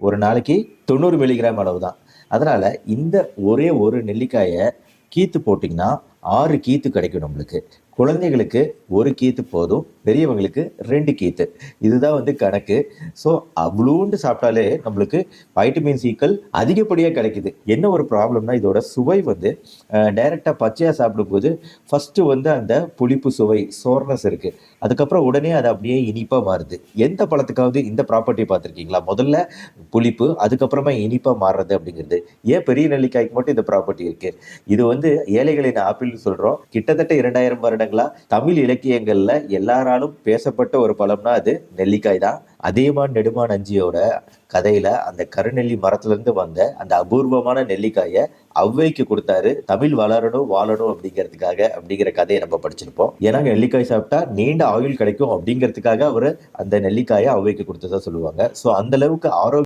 ஒரு நாளைக்கு 90 மில்லிகிராம் அளவு தான். அதனால இந்த ஒரே ஒரு நெல்லிக்காயை கீத்து போட்டிங்கன்னா 6 கீத்து கிடைக்கும் நம்மளுக்கு. குழந்தைகளுக்கு 1 கீத்து போதும், பெரியவங்களுக்கு 2 கீத்து. இதுதான் கணக்கு. ஸோ அவ்வளோண்டு சாப்பிட்டாலே நம்மளுக்கு வைட்டமின் சிக்கள் அதிகப்படியாக கிடைக்குது. என்ன ஒரு ப்ராப்ளம்னா இதோட சுவை டைரெக்டாக பச்சையாக சாப்பிடும்போது ஃபஸ்ட்டு அந்த புளிப்பு சுவை சோர்னஸ் இருக்குது. அதுக்கப்புறம் உடனே அது அப்படியே இனிப்பாக மாறுது. எந்த பழத்துக்காவது இந்த ப்ராப்பர்ட்டி பார்த்துருக்கீங்களா? முதல்ல புளிப்பு, அதுக்கப்புறமா இனிப்பாக மாறுறது அப்படிங்கிறது. ஏன் பெரிய நெல்லிக்காய்க்கு மட்டும் இந்த ப்ராப்பர்ட்டி இருக்குது? இது ஏழைகளின் ஆப்பிள்னு சொல்கிறோம். கிட்டத்தட்ட 2000 வருடங்களா தமிழ் இலக்கியங்கள்ல எல்லாராலும் பேசப்பட்ட ஒரு பழம்னா அது நெல்லிக்காய் தான். அதியமான் நெடுமான் அஞ்சியோட கதையில அந்த கருநெல்லி மரத்துல இருந்து வந்த அந்த அபூர்வமான நெல்லிக்காயை ஔவைக்கு கொடுத்தாரு. தமிழ் வளரணும் வாழணும் அப்படிங்கிற கதையை நம்ம படிச்சிருப்போம். ஏன்னா நெல்லிக்காய் சாப்பிட்டா நீண்ட ஆயுள் கிடைக்கும் அப்படிங்கிறதுக்காக அவரு அந்த நெல்லிக்காயை ஔவைக்கு கொடுத்ததா சொல்லுவாங்க. ஸோ அந்த அளவுக்கு ஆரோக்கியம்